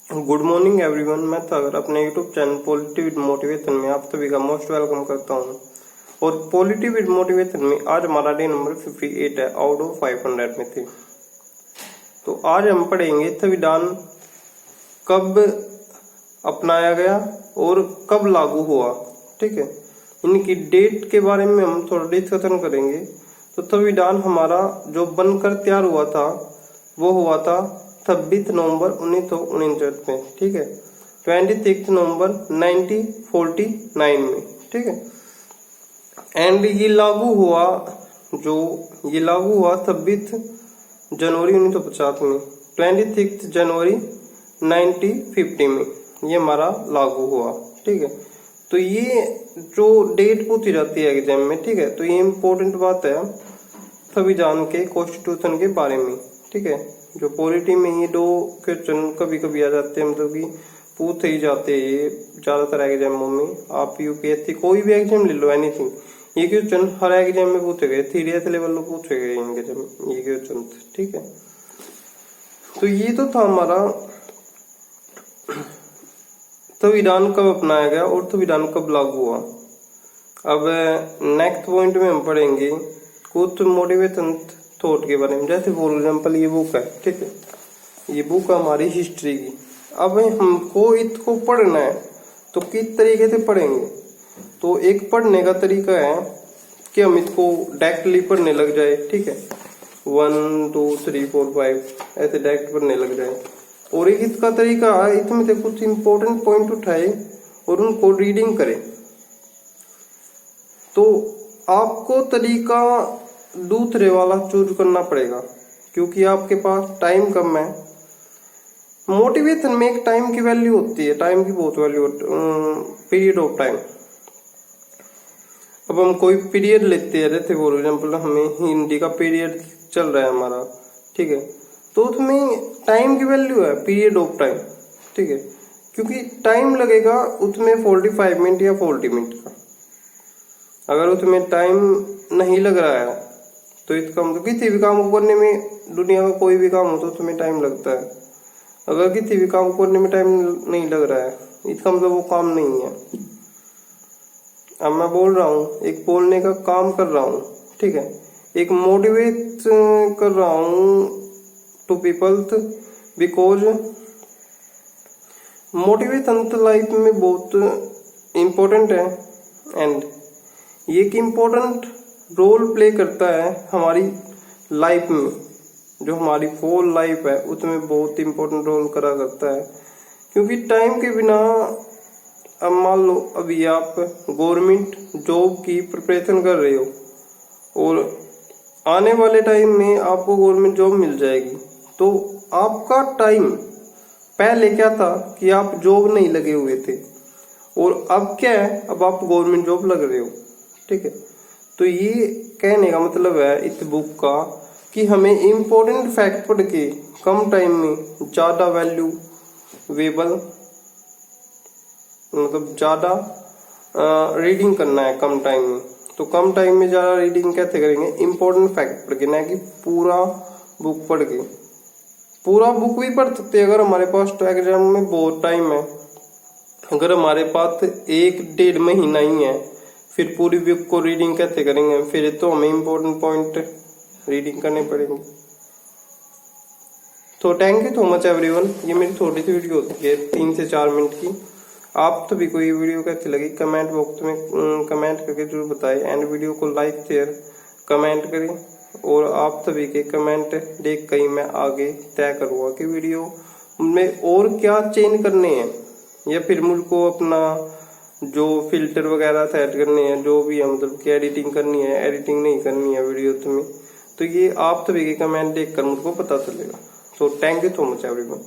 Good morning everyone. मैं सागर अपने YouTube channel positive motivation में आप सभी का मोस्ट वेलकम करता हूं। और पॉजिटिव मोटिवेशन में आज हमारा डे नंबर 58 है आउट ऑफ 500 में से। तो आज हम पढ़ेंगे संविधान कब अपनाया गया और कब लागू हुआ। ठीक है, इनकी डेट के बारे में हम थोड़ा डिस्कशन करेंगे। तो संविधान हमारा जो बनकर तैयार हुआ था वो हुआ था 26 नवंबर 1959 में। ठीक है, 26 नवंबर 1949 में। ठीक है, एंड ये लागू हुआ 26 जनवरी 1950 में, 26 जनवरी 1950 में ये हमारा लागू हुआ। ठीक है, तो ये जो डेट पूछी जाती है एग्जाम में, ठीक है, तो ये इम्पोर्टेंट बात है संविधान के कॉन्स्टिट्यूशन के बारे में। ठीक है, जो पॉलिटी में ये दो क्वेश्चन कभी कभी आ जाते हैं, मतलब कि पूछ ही जाते हैं ये ज्यादातर एग्जामों में। आप यूपीएससी कोई भी एग्जाम ले लो, एनीथिंग, ये क्वेश्चन हर एग्जाम में पूछे गए, सीरियस लेवल में पूछे गए ये क्वेश्चन। ठीक है, तो ये तो था हमारा संविधान कब अपनाया गया और संविधान कब लागू हुआ। अब नेक्स्ट पॉइंट में हम पढ़ेंगे कुछ मोटिवेशन थॉट के बारे में। जैसे फॉर एग्जाम्पल ये बुक है, ठीक है, ये बुक है हमारी हिस्ट्री की। अब हमको इसको पढ़ना है तो किस तरीके से पढ़ेंगे। तो एक पढ़ने का तरीका है कि हम इसको डायरेक्टली पढ़ने लग जाए। ठीक है, 1 2 3 4 5 ऐसे डायरेक्ट पढ़ने लग जाए। और एक इसका तरीका इसमें से कुछ इंपॉर्टेंट पॉइंट उठाए और उनको रीडिंग करें। तो आपको तरीका दूसरे वाला चूज करना पड़ेगा क्योंकि आपके पास टाइम कम है। मोटिवेशन में एक टाइम की वैल्यू होती है, टाइम की बहुत वैल्यू, पीरियड ऑफ टाइम। अब हम कोई पीरियड लेते हैं, जैसे फॉर एग्जाम्पल हमें हिंदी का पीरियड चल रहा है हमारा, ठीक है, तो उसमें टाइम की वैल्यू है पीरियड ऑफ टाइम। ठीक है, क्योंकि टाइम लगेगा उसमें 45 मिनट या 40 मिनट का। अगर उसमें टाइम नहीं लग रहा है तो इसका मतलब किसी भी काम को करने में, दुनिया का कोई भी काम हो तो उसमें टाइम लगता है। अगर किसी भी काम को करने में टाइम नहीं लग रहा है इसका मतलब वो काम नहीं है। अब मैं बोल रहा हूँ, एक बोलने का काम कर रहा हूँ, ठीक है, एक मोटिवेट कर रहा हूँ टू पीपल्स, बिकॉज मोटिवेशन तो लाइफ में बहुत इम्पोर्टेंट है। एंड ये एक इम्पोर्टेंट रोल प्ले करता है हमारी लाइफ में। जो हमारी होल लाइफ है उसमें बहुत इम्पोर्टेंट रोल करा करता है। क्योंकि टाइम के बिना, अब मान लो अभी आप गवर्नमेंट जॉब की प्रिपरेशन कर रहे हो और आने वाले टाइम में आपको गवर्नमेंट जॉब मिल जाएगी, तो आपका टाइम पहले क्या था कि आप जॉब नहीं लगे हुए थे और अब क्या है, अब आप गवर्नमेंट जॉब लग रहे हो। ठीक है, तो ये कहने का मतलब है इस बुक का कि हमें इम्पोर्टेंट फैक्ट पढ़ के कम टाइम में ज्यादा वैल्यूएबल, मतलब ज्यादा रीडिंग करना है कम टाइम में। तो कम टाइम में ज्यादा रीडिंग कैसे करेंगे, इम्पोर्टेंट फैक्ट पढ़ के, ना कि पूरा बुक पढ़ के। पूरा बुक भी पढ़ सकते हैं अगर हमारे पास तो एग्जाम में बहुत टाइम है। अगर हमारे पास 1-1.5 महीना ही है फिर पूरी बुक को रीडिंग कैसे करेंगे, फिर तो हमें इम्पोर्टेंट पॉइंट रीडिंग करने पड़ेंगे। तो thank you so much everyone. ये मेरी छोटी सी वीडियो होती है 3 से 4 मिनट की। आप सभी को ये वीडियो कैसी लगी कमेंट बॉक्स में कमेंट करके जरूर बताएं। एंड वीडियो को लाइक शेयर कमेंट करें और आप सभी के कमेंट देख कर मैं आगे तय करूंगा कि वीडियो में और क्या चेंज करने हैं या फिर मुझको अपना जो फिल्टर वगैरह सेट करने हैं, जो भी है, मतलब कि एडिटिंग करनी है, एडिटिंग नहीं करनी है वीडियो में, तो ये आप सभी के कमेंट देखकर मुझको पता चलेगा। तो thank you so much everyone.